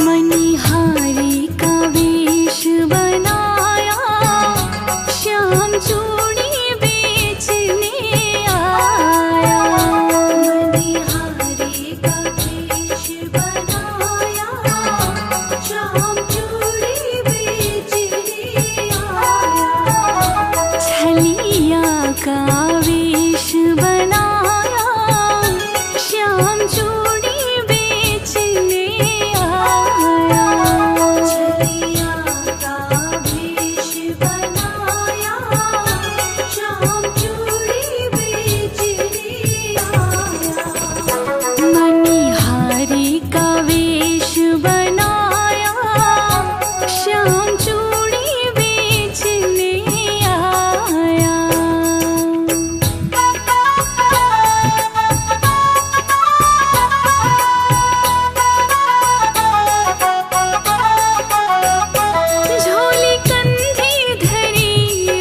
मणिहारी का वेश बनाया, श्याम चूड़ी बेचने आया। मणिहारी का वेश बनाया, श्याम चूड़ी बेचने आया। छलिया का वेश बनाया, श्याम चूड़ी बेचने आया। छलिया का वेश बनाया, श्याम चूड़ी बेचने आया। मणिहारी का वेश बनाया, श्याम चूड़ी बेचने आया। झोली कंधी धरी,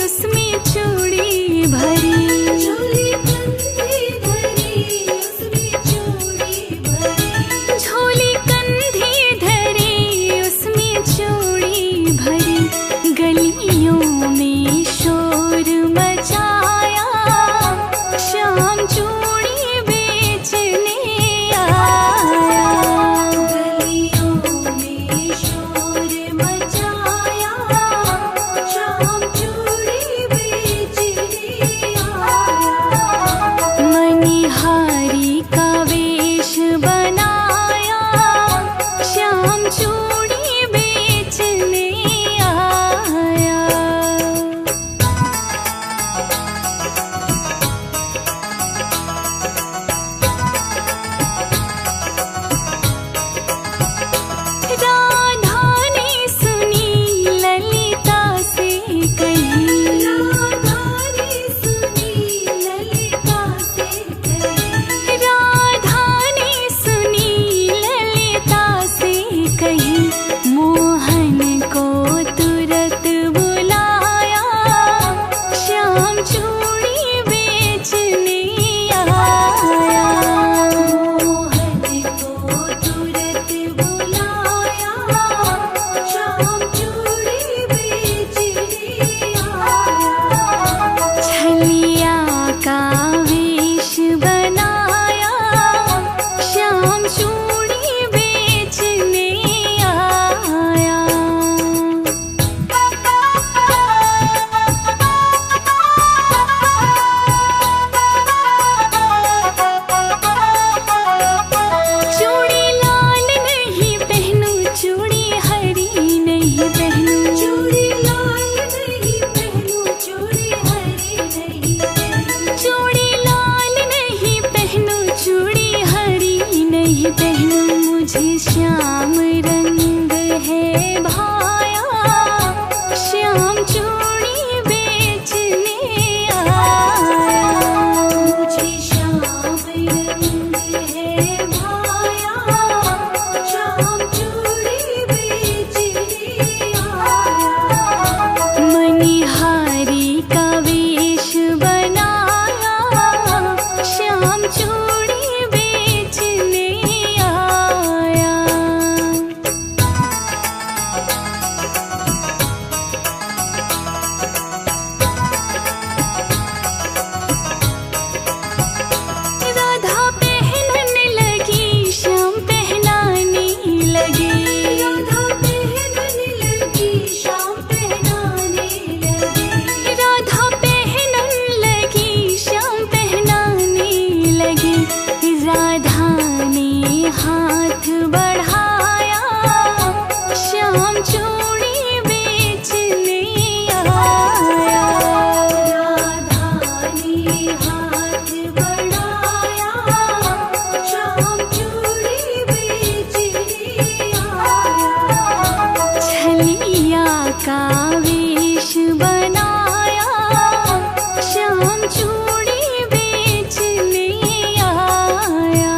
उसमें चूड़ी भरी। झोली कंधी धरी, उसमें चूड़ी भरी। झोली कंधी धरी, उसमें चूड़ी भरी। गलियों में शोर मचाया, श्याम चूड़ी बेचने आया। गलियों में शोर मचाया, श्याम चूड़ी बेचने आया। मणिहारी का वेश बनाया, श्याम चूड़ी बेचने आया। राधा ने सुनी ललिता से कही। राधा ने सुनी ललिता से कही। राधा ने सुनी ललिता से कही। मोहन को तुरंत बुलाया, श्याम चूड़ी बेचने आया। मोहन को तुरंत बुलाया, श्याम चूड़ी बेचने आया। छलिया का वेश बनाया, श्याम चूड़ी बेचने आया। चूड़ी लाल नहीं पहनूं, चूड़ी हरी नहीं पहनूं। चूड़ी लाल नहीं पहनूं, चूड़ी हरी नहीं पहनूं। चूड़ी लाल नहीं पहनूं, चूड़ी हरी नहीं पहनूं। मुझे श्याम रंग है भाया, श्याम चूड़ी बेचने आया। मुझे श्याम रंग है भाया, श्याम चूड़ी बेचने आया। मणिहारी का वेश बनाया, श्याम चूड़ी बेचने आया। राधा पहनने लगी, श्याम पहनाने लगे। राधा पहनने लगी, श्याम पहनाने लगे। राधा पहनने लगी, श्याम पहनाने लगे। राधा ने हाथ बढ़ाया, श्याम चूड़ी बेचने आया। राधा ने हाथ बढ़ाया, श्याम चूड़ी बेचने आया। छलिया का वेश बनाया, श्याम चूड़ी बेचने आया।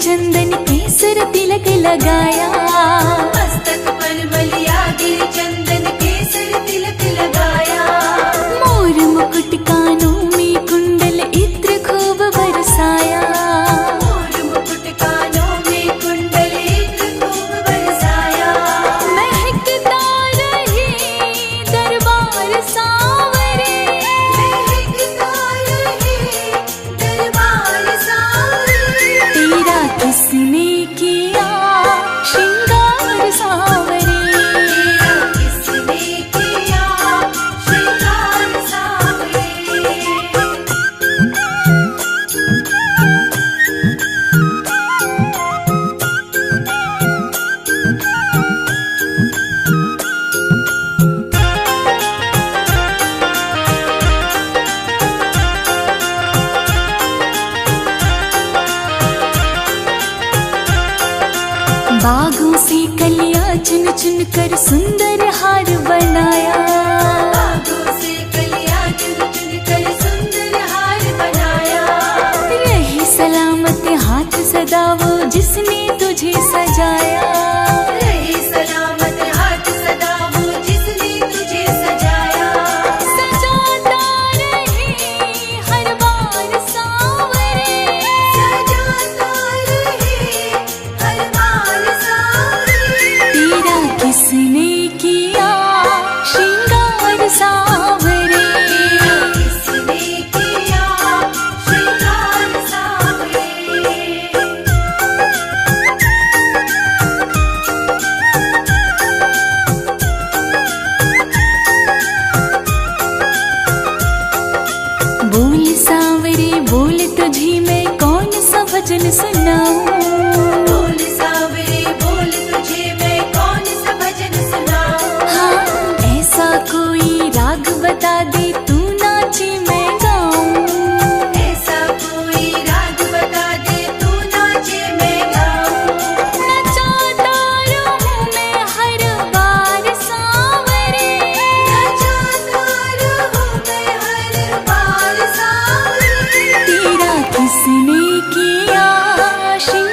चंदन केसर तिलक लगाया, मस्तक पर मलिया गिर चंदन केसर तिलक लगाया। मोर मुकुट कानों में कुंडल इत्र खूब बरसाया, मोर मुकुट कानों में कुंडल इत्र खूब बरसाया। महकता रहे दरबार सांवरे, महकता रहे दरबार सांवरे। तेरा किसने किया श्रृंगार सांवरे। तेरा किसने किया श्रृंगार सांवरे। बागों से कलियां चुन चुन कर सुंदर हार बनाया, बागों से कलियां चुन चुन कर सुंदर हार बनाया। रहे सलामत हाथ सदा वो जिसने तुझे सजाया, रहे सलामत हाथ सदा वो जिसने तुझे सजाया। सजाता रहे हर बार सांवरे, सजाता रहे हर बार सांवरे। तेरा किसने किया श्रृंगार सांवरे। तेरा किसने किया श्रृंगार सांवरे। बोल सांवरे बोल तुझे मैं कौन सा भजन सुनाऊं, बोल सांवरे बोल तुझे मैं कौन सा भजन सुनाऊं। हाँ ऐसा कोई राग बता दे तू नाचे मैं गाऊं, ऐसा कोई राग बता दे तू नाचे मैं गाऊं। नचाता रहूं मैं हर बार सांवरे। नचाता रहूं मैं हर बार सांवरे। तेरा किसने किया श्रृंगार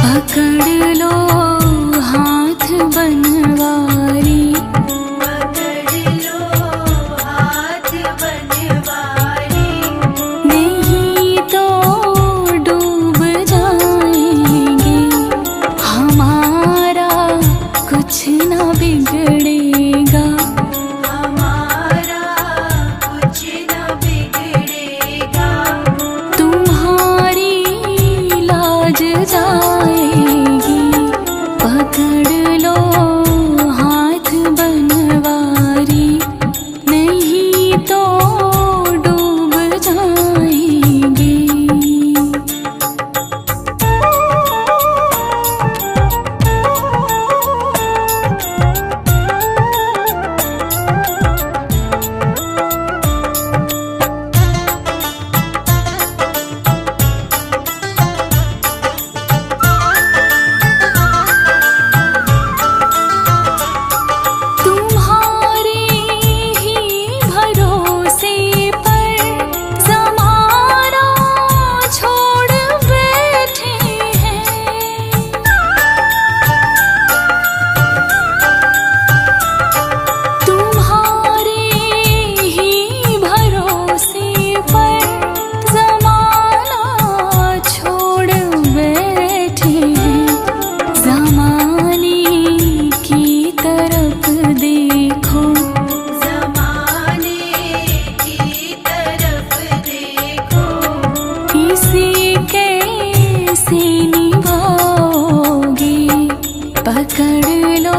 पकड़ लो हाथ बनवारी, पकड़ लो हाथ बनवारी, नहीं तो डूब जाएंगे, हमारा कुछ ना बिगड़ेगा, हमारा कुछ न बिगड़ेगा, तुम्हारी लाज जाएगी, पकड़ लो हाथ बनवारी, नहीं तो डूब जाएंगे। तुम्हारे ही भरोसे पर ज़माना छोड़ बैठे हैं, तुम्हारे ही भरोसे पर ज़माना छोड़ बैठे हैं, ज़माने की तरफ देखो, ज़माने की तरफ देखो, इसे कैसे निभाओगे, पकड़ लो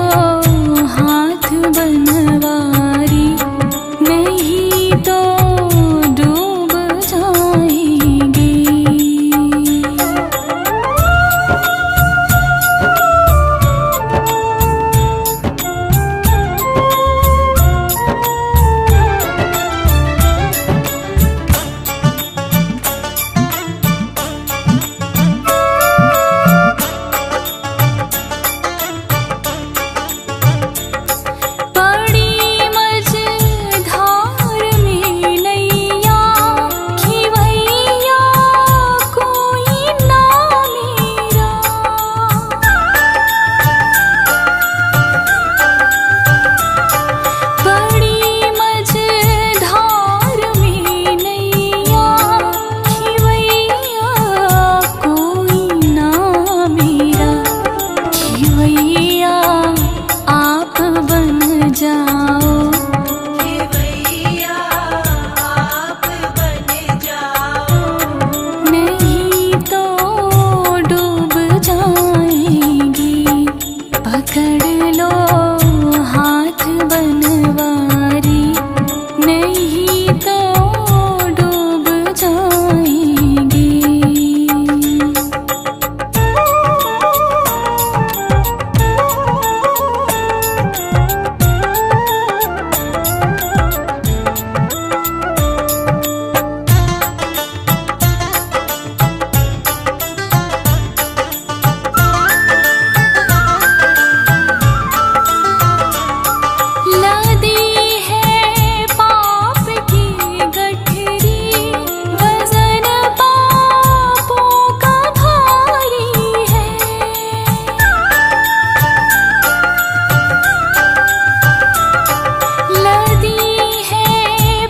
हाथ बनवारी, नहीं तो डूब जाएंगे। पड़ी मझधार में नैया, खिवैया कोई ना मेरा, पड़ी मझधार में नैया, खिवैया कोई ना मेरा, खिवैया आप बन जाओ, खिवैया आप बन जाओ, नहीं तो डूब जाएंगे, पकड़ लो हाथ बनवारी, नहीं तो डूब जाएंगे। लदी है पाप की गठरी, वजन पापों का भारी है, लदी है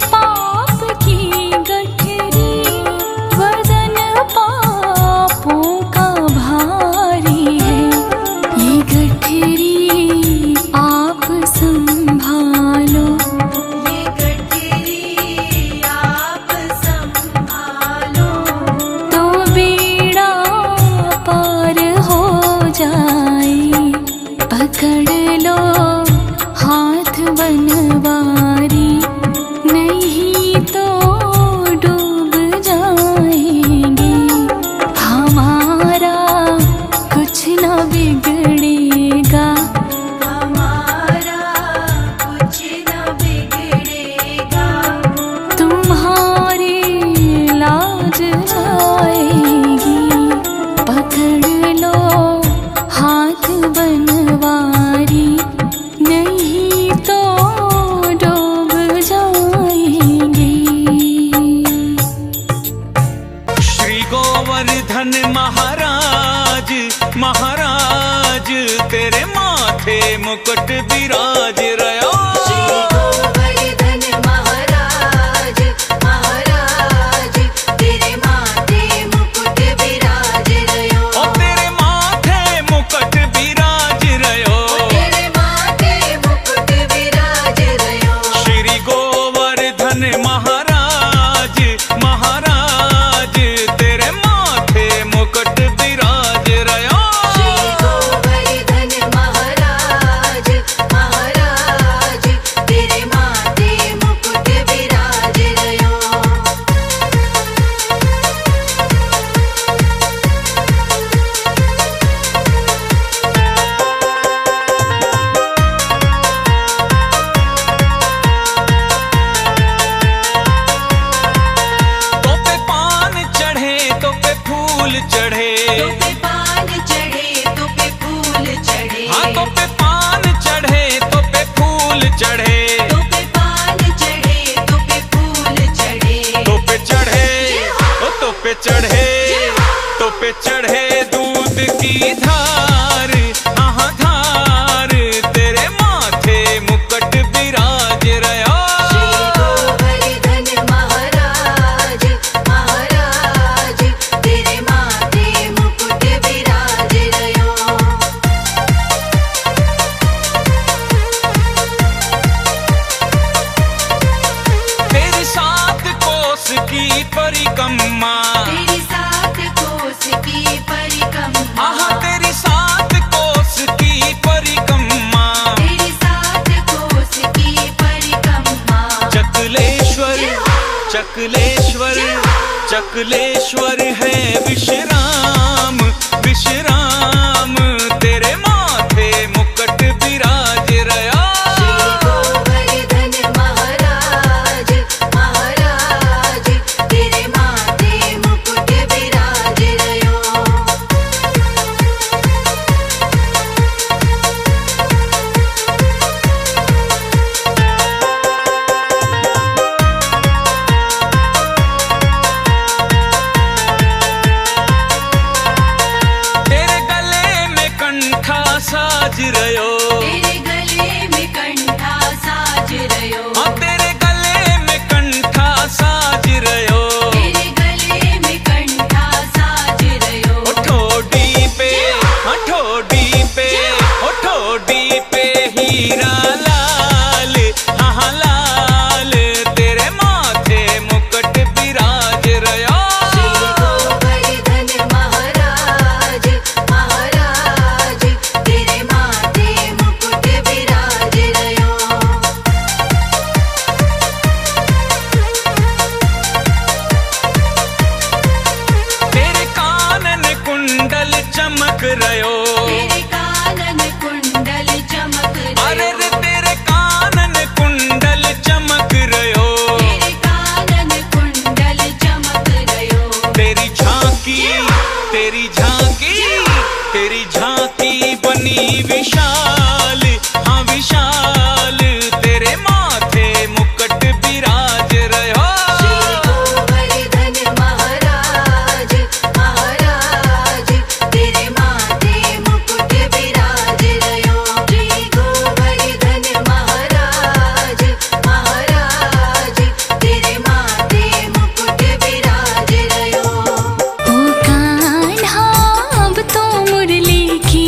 पाप की गठरी, वजन पापों का भारी है, ये गठरी आप संभालो, ये गठरी आप संभालो, तो बेड़ा पार हो जाए, पकड़ लो हाथ बनवारी, नहीं तो डूब जाएंगे, हमारा कुछ ना बिगड़ेगा, हमारा कुछ न बिगड़ेगा, तुम्हारी लाज जाएगी, पकड़ लो हाथ बनवारी, नहीं तो डूब जाएंगे। श्री गोवर्धन महाराज महाराज तेरे माथे मुकुट विराज रयो। श्री गोवर्धन महाराज महाराज तेरे माथे मुकुट विराज रयो। ओ तेरे माथे मुकुट विराज रयो। तेरे माथे मुकुट विराज रयो। श्री गोवर्धन महाराज महाराज तेरे माथे मुकुट विराज रयो। श्री गोवर्धन महाराज महाराज तेरे माथे मुकुट विराज रयो। तो पे पान चढ़े तो पे फूल चढ़े। तो पे पान चढ़े तो पे फूल चढ़े। हाँ तो पे पान चढ़े तो पे फूल चढ़े। तो पे पान चढ़े तो पे फूल चढ़े। तो पे चढ़े ओ तो पे चढ़े तो पे चढ़े दूध की धार। हाँ धार तेरे माथे मुकुट विराज रयो। श्री गोवर्धन महाराज महाराज तेरे माथे मुकुट विराज रयो। तेरी सात कोस की परिक्रमा। तेरी सात कोस की परिक्रमा। आहा तेरी सात कोस की परिक्रमा। तेरी सात कोस की परिक्रमा। चकलेश्वर चकलेश्वर चकलेश्वर है विश्राम विश्राम तेरे माथे मुकुट विराज रयो। श्री गोवर्धन महाराज महाराज तेरे माथे मुकुट विराज रयो। तेरे गले में कंठा साज रयो। तेरे गले में कंठा साज रयो। हाँ तेरे गले में कंठा साज रयो। तेरे गले में कंठा साज रयो। ओ ठोडी पे हाँ ठोडी पे ओ ठोडी पे हीरा लाल हाँ लाल तेरे माथे मुकुट विराज रयो। श्री गोवर्धन महाराज महाराज तेरे माथे मुकुट विराज रयो। तेरे कानन कुंडल चमक रयो। तेरे कानन कुंडल चमक अरे रयो। रे तेरे कानन कुंडल चमक रयो। तेरे कानन कुंडल चमक रयो। तेरी झांकी तेरी झांकी तेरी झांकी बनी विशाल हाँ विशाल तेरे माथे मुकुट विराज रयो। श्री गोवर्धन महाराज महाराज तेरे माथे मुकुट विराज रयो। श्री गोवर्धन महाराज महाराज तेरे माथे मुकुट विराज रयो। ओ कान्हा अब तो मुरली की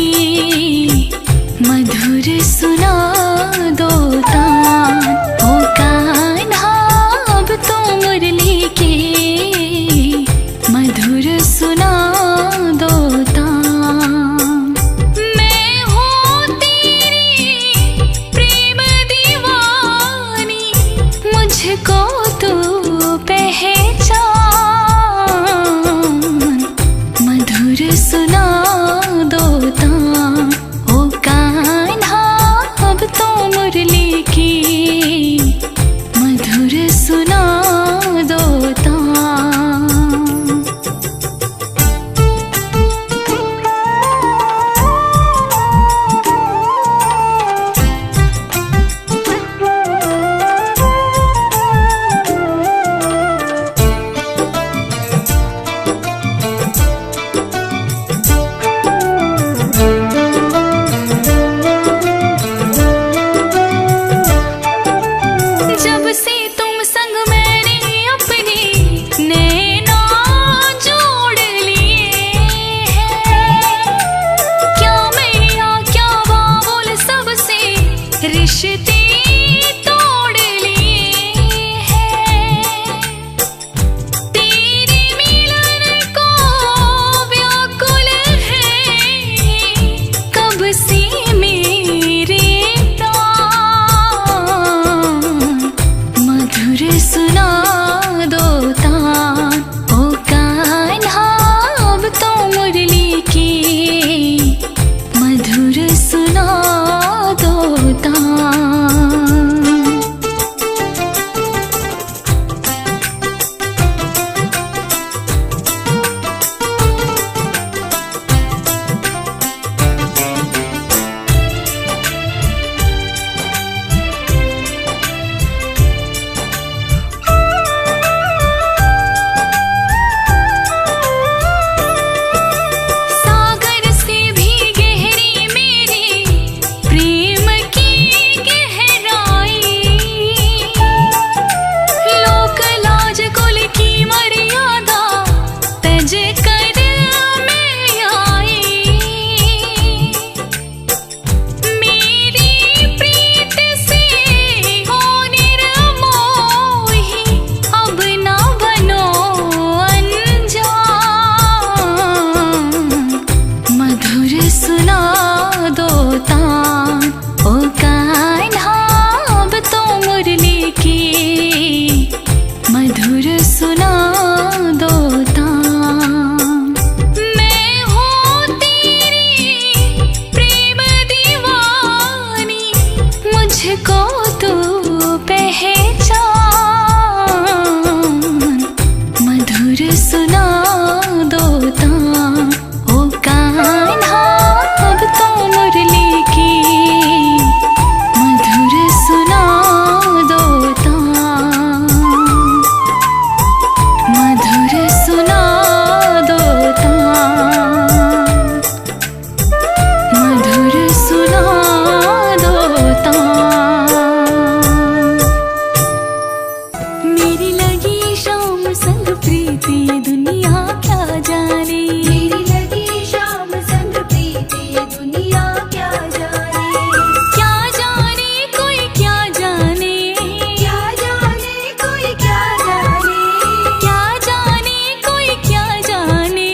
रिश्ते तोड़ लिए हैं, तेरे मिलन को व्याकुल है कब से मेरे प्राण। मधुर सुना दो तान ओ कान्हा अब तो मुरली की, मधुर सुना दो तान। सागर से भी गहरी मेरे प्रेम की गहराई, लोक लाज कुल की मर्यादा तज कर मैं आई। मेरी प्रीत से हो निर्मोही अब ना बनो अनजान। मधुर सुना दो तान ओ कान्हा अब तो मुरली की, मधुर सुना दो तान। मैं हूँ तेरी प्रेम दीवानी, मुझको तू पहचान। मधुर सुना दो तान ओ कान्हा अब तो मुरली की, मधुर सुना दो तान। मधुर सुना दो तान, मधुर सुना दो तान। मेरी लगी शाम संग प्रीति ये दुनिया क्या जाने, मेरी लगी शाम संग प्रीति ये दुनिया क्या जाने, क्या जाने कोई क्या जाने, क्या जाने कोई क्या जाने, क्या जाने कोई क्या जाने।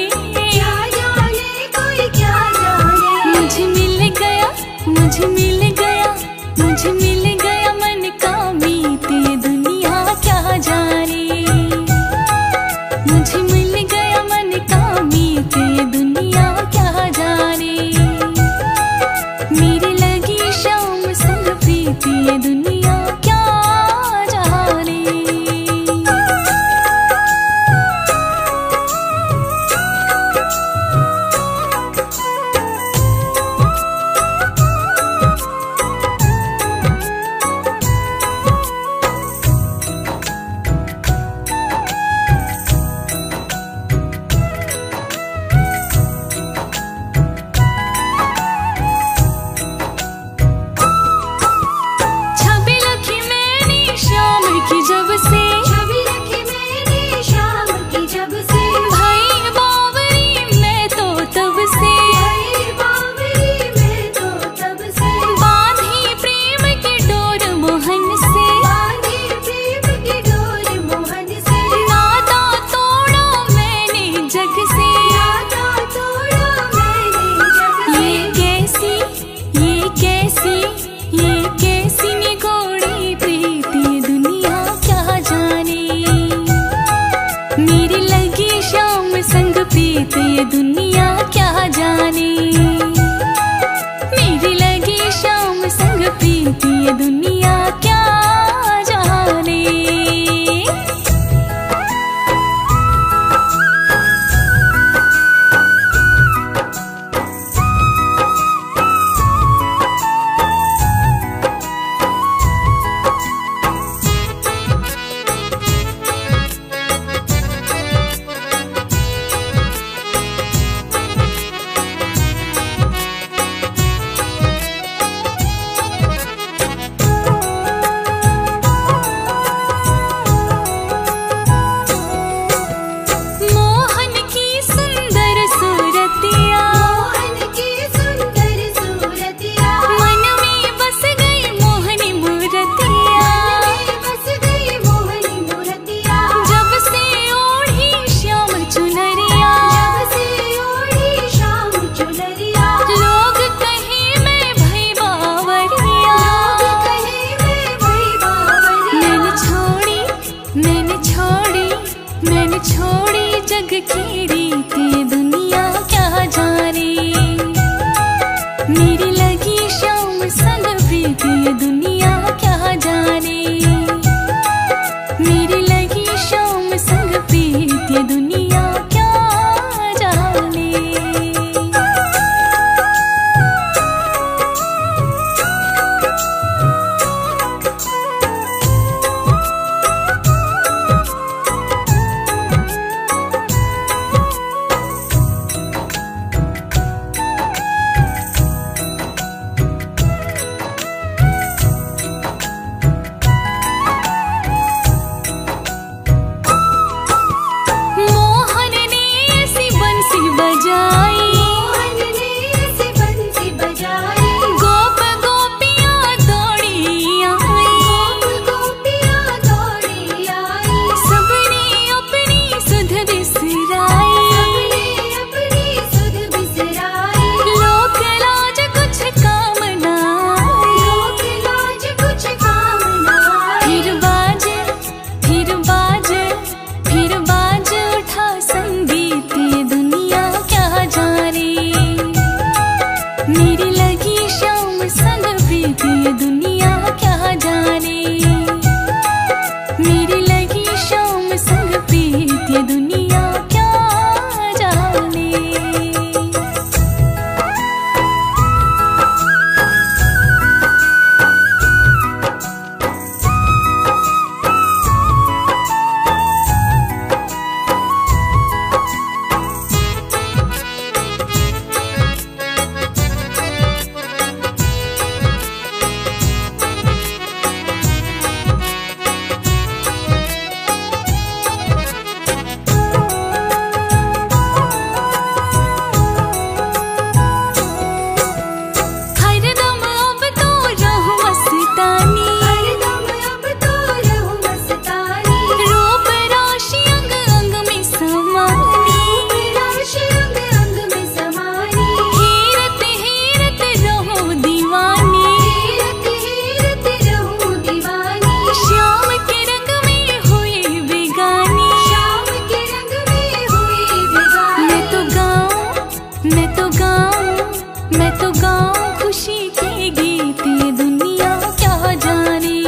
क्या जाने कोई क्या जाने। मुझे मिल गया, मुझे मिल गया, मुझे मिल गया मन का मीत ये दुनिया क्या जाने। मुझे मिल गया मन का मीत ये दुनिया क्या जाने। मेरी लगी शाम संग प्रीति ये दुनिया क्या जाने। छवि रखी मैंने शाम की जब से, छवि रखी मैंने शाम की जब से, भाई बावरी मैं तो तब से, भाई बावरी मैं तो तब से, बांधी प्रेम की डोर मोहन से, बांधी प्रेम की डोर मोहन से, नाता तोड़ा मैंने जग से। नाता तोड़ा मैंने जग से। ये कैसी, ये कैसी, ये कैसी निगोड़ी प्रीति ये दुनिया क्या जाने। मेरी लगी शाम संग प्रीति ये दुनिया क्या जाने। मेरी लगी शाम संग प्रीति ये दुनिया क्या जाने। मेरी लगी शाम संग प्रीत ये दुनिया क्या जाने। मेरी लगी शाम संग प्रीत ये दुनिया क्या जाने। मोहन ने ऐसी बंसी बजाई, मोहन ने ऐसी बंसी बजाई, गोप गोपियाँ दौड़ी आई, गोपियाँ दौड़ी आई, सबने अपनी सुध बिसराई। सबने अपनी सुध बिसराई, लोक लाज कुछ काम ना आई। लोक लाज कुछ काम ना आई। फिर बाज फिर बाज फिर बाज उठा संगीत ये दुनिया क्या जाने। मेरी लगी शाम संग प्रीत ये दुनिया क्या जाने। मेरी लगी शाम संग प्रीत ये दुनिया क्या जाने। हरदम अब तो रहूं मस्तानी, हरदम अब तो रहूं मस्तानी, रूप राशि अंग अंग में समानी। राशि अंग अंग में समानी, हीरत हीरत रहो दीवानी। हीरत रहूं दीवानी, श्याम के रंग में हुई बेगानी। शाम के रंग में हुई बेगानी। मैं तो गाऊं मैं तो गाऊं मैं तो गाऊं खुशी के गीत ये दुनिया क्या जाने।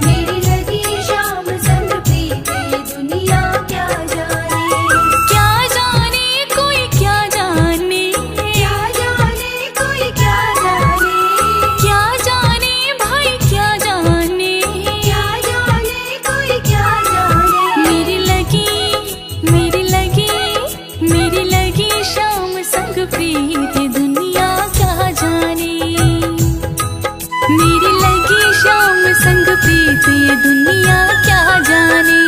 मेरी लगी शाम संग प्रीत ये दुनिया क्या जाने। क्या जाने कोई क्या जाने। क्या जाने कोई क्या जाने। क्या जाने भाई क्या जाने। क्या जाने कोई क्या जाने। मेरी लगी शाम संग प्रीत ये दुनिया क्या जाने। मेरी लगी शाम संग प्रीत ये दुनिया क्या जाने।